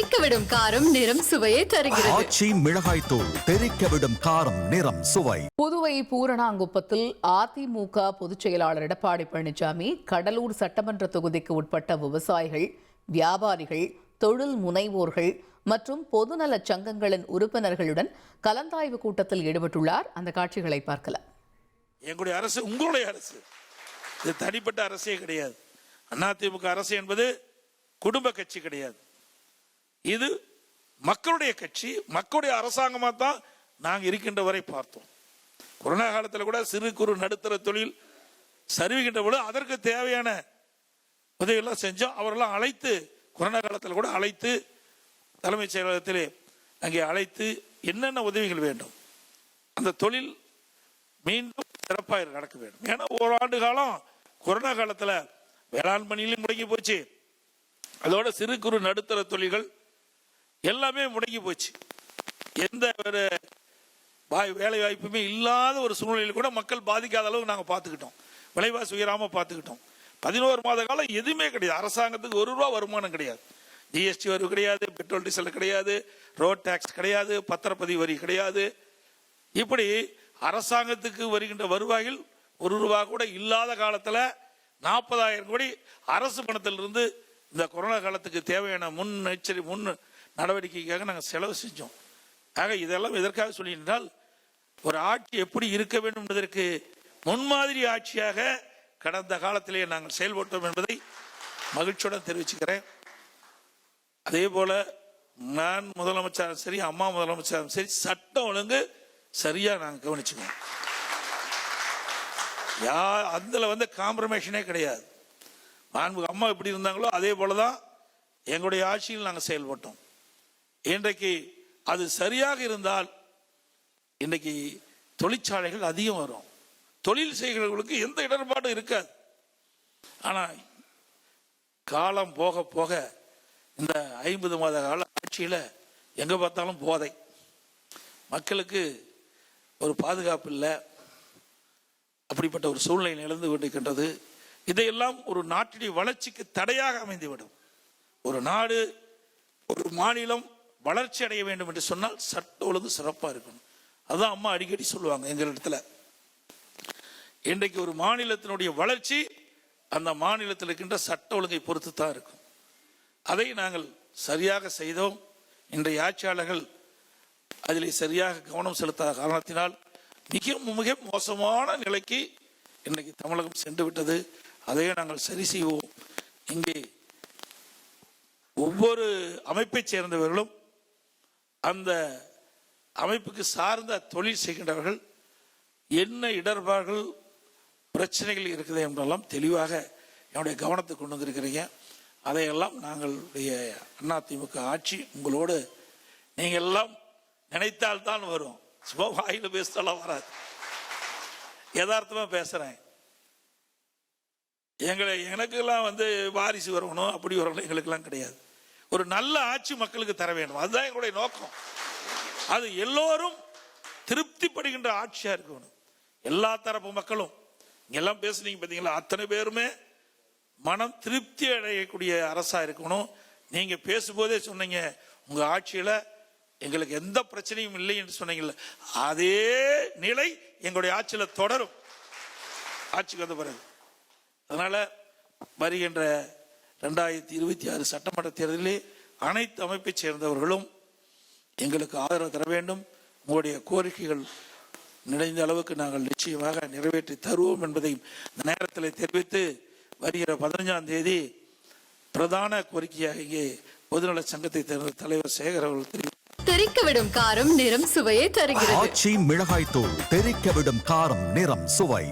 தெறிக்கவிடும் காரம் நிறம் சுவையை தருகிறது. ஆச்சி மிளகாய் தூள் தெறிக்கவிடும் காரம் நிறம் சுவை. புதுவை பூரணாங்குப்பத்தில் அதிமுக பொதுச் செயலாளர் எடப்பாடி பழனிசாமி கடலூர் சட்டமன்ற தொகுதிக்கு உட்பட்ட விவசாயிகள், வியாபாரிகள், தொழில் முனைவோர்கள் மற்றும் பொதுநல சங்கங்களின் உறுப்பினர்களுடன் கலந்தாய்வு கூட்டத்தில் ஈடுபட்டுள்ளார். அந்த காட்சிகளை பார்க்கலாம். எங்களுடைய அரசு உங்களுடைய அரசு, இது தனிப்பட்ட அரசே கிடையாது. அதிமுக அரசு என்பது குடும்ப கட்சி கிடையாது. இது மக்களுடைய கட்சி, மக்களுடைய அரசாங்கமாக தான் நாங்கள் இருக்கின்ற வரை பார்த்தோம். கொரோனா காலத்தில் கூட சிறு குறு நடுத்தர தொழில் சரிவுகின்ற பொழுது அதற்கு தேவையான உதவியெல்லாம் செஞ்சோம். அவரெல்லாம் அழைத்து, கொரோனா காலத்தில் கூட அழைத்து தலைமைச் செயலகத்திலே அங்கே அழைத்து என்னென்ன உதவிகள் வேண்டும், அந்த தொழில் மீண்டும் சிறப்பாக நடக்க வேண்டும். ஏன்னா ஓராண்டு காலம் கொரோனா காலத்தில் வேளாண் பணியிலும் முடங்கி போச்சு. அதோட சிறு குறு நடுத்தர தொழில்கள் எல்லாமே முடங்கி போச்சு. எந்த ஒரு வேலை வாய்ப்புமே இல்லாத ஒரு சூழ்நிலையில் கூட மக்கள் பாதிக்காத அளவுக்கு நாங்கள் பார்த்துக்கிட்டோம். விலைவாசி உயராமல் பார்த்துக்கிட்டோம். 11 மாத காலம் எதுவுமே கிடையாது. அரசாங்கத்துக்கு ₹1 வருமானம் கிடையாது. ஜிஎஸ்டி வரி கிடையாது, பெட்ரோல் டீசல் கிடையாது, ரோட் டாக்ஸ் கிடையாது, பத்திரப்பதிவு வரி கிடையாது. இப்படி அரசாங்கத்துக்கு வருகின்ற வருவாயில் ₹1 கூட இல்லாத காலத்தில் 40,000 கோடி அரசு பணத்திலிருந்து இந்த கொரோனா காலத்துக்கு தேவையான முன் நடவடிக்கைக்காக நாங்கள் செலவு செஞ்சோம். ஆக இதெல்லாம் எதற்காக சொல்லியிருந்தால், ஒரு ஆட்சி எப்படி இருக்க வேண்டும் என்பதற்கு முன்மாதிரி ஆட்சியாக கடந்த காலத்திலேயே நாங்கள் செயல்பட்டோம் என்பதை மகிழ்ச்சியுடன் தெரிவிச்சுக்கிறேன். அதே போல நான் முதலமைச்சரும் சரி, அம்மா முதலமைச்சரும் சரி, சட்டம் ஒழுங்கு சரியா நாங்கள் கவனிச்சுக்கோம். அதுல காம்ப்ரமைஷனே கிடையாது. அம்மா எப்படி இருந்தாங்களோ அதே போலதான் எங்களுடைய ஆட்சியில் நாங்கள் செயல்பட்டோம். இன்றைக்கு அது சரியாக இருந்தால் இன்றைக்கு தொழிற்சாலைகள் அதிகம் வரும், தொழில் செய்கிறவர்களுக்கு எந்த இடர்பாடும் இருக்காது. ஆனால் காலம் போக போக இந்த 50 மாத கால ஆட்சியில் எங்கே பார்த்தாலும் போதை, மக்களுக்கு ஒரு பாதுகாப்பு இல்லை, அப்படிப்பட்ட ஒரு சூழ்நிலை நிலந்து கொண்டிருக்கின்றது. இதையெல்லாம் ஒரு நாட்டுடைய வளர்ச்சிக்கு தடையாக அமைந்துவிடும். ஒரு நாடு, ஒரு மாநிலம் வளர்ச்சி அடைய வேண்டும் என்று சொன்னால் சட்ட ஒழுங்கு சிறப்பாக இருக்கணும். அதுதான் அம்மா அடிக்கடி சொல்லுவாங்க எங்களிடத்துல. இன்றைக்கு ஒரு மாநிலத்தினுடைய வளர்ச்சி அந்த மாநிலத்தில் இருக்கின்ற சட்ட ஒழுங்கை பொறுத்து தான் இருக்கும். அதை நாங்கள் சரியாக செய்தோம். இன்றைய ஆட்சியாளர்கள் அதில் சரியாக கவனம் செலுத்தாத காரணத்தினால் மிக மிக மோசமான நிலைக்கு இன்றைக்கு தமிழகம் சென்று விட்டது. அதையே நாங்கள் சரி செய்வோம். இங்கே ஒவ்வொரு அமைப்பை சேர்ந்தவர்களும் அந்த அமைப்புக்கு சார்ந்த தொழில் செய்கின்றவர்கள் என்ன இடர்பாடுகள், பிரச்சனைகள் இருக்குது என்றெல்லாம் தெளிவாக என்னுடைய கவனத்துக்கு கொண்டு வந்திருக்கிறீங்க. அதையெல்லாம் நாங்களுடைய அதிமுக ஆட்சி உங்களோடு நீங்கள் எல்லாம் நினைத்தால் தான் வரும். சும்மா வாயில பேசலாம் வராது. யதார்த்தமா பேசுறேன். எனக்கெல்லாம் வாரிசு வரணும், அப்படி வரணும், எங்களுக்கெல்லாம் கிடையாது. ஒரு நல்ல ஆட்சி மக்களுக்கு தர வேண்டும், அதுதான் எங்களுடைய நோக்கம். அது எல்லோரும் திருப்திப்படுகின்ற ஆட்சியா இருக்கணும். எல்லா தரப்பு மக்களும் இங்கெல்லாம் பேசுனீங்க பார்த்தீங்களா, அத்தனை பேருமே மனம் திருப்தி அடையக்கூடிய அரசா இருக்கணும். நீங்க பேசும்போதே சொன்னீங்க, உங்க ஆட்சியில எங்களுக்கு எந்த பிரச்சனையும் இல்லை என்று சொன்னீங்கல்ல, அதே நிலை எங்களுடைய ஆட்சியில் தொடரும், ஆட்சிக்கு வந்த பிறகு. அதனால வருகின்ற 2026 சட்டமன்ற தேர்தலில் அனைத்து அமைப்பை சேர்ந்தவர்களும் எங்களுக்கு ஆதரவு தர வேண்டும். உங்களுடைய கோரிக்கைகள் நிறைந்த அளவுக்கு நாங்கள் நிச்சயமாக நிறைவேற்றி தருவோம் என்பதை இந்த நேரத்தில் தெரிவித்து, வருகிற 15ஆம் தேதி பிரதான கோரிக்கையாக இங்கே பொதுநல சங்கத்தை சேர்ந்த தலைவர் சேகர் அவர்கள் தெறிக்கவிடும் காரம் நிறம் சுவையை தருகிறது. ஆச்சி மிளகாய் தூள் தெறிக்கவிடும் காரம் நிறம் சுவை.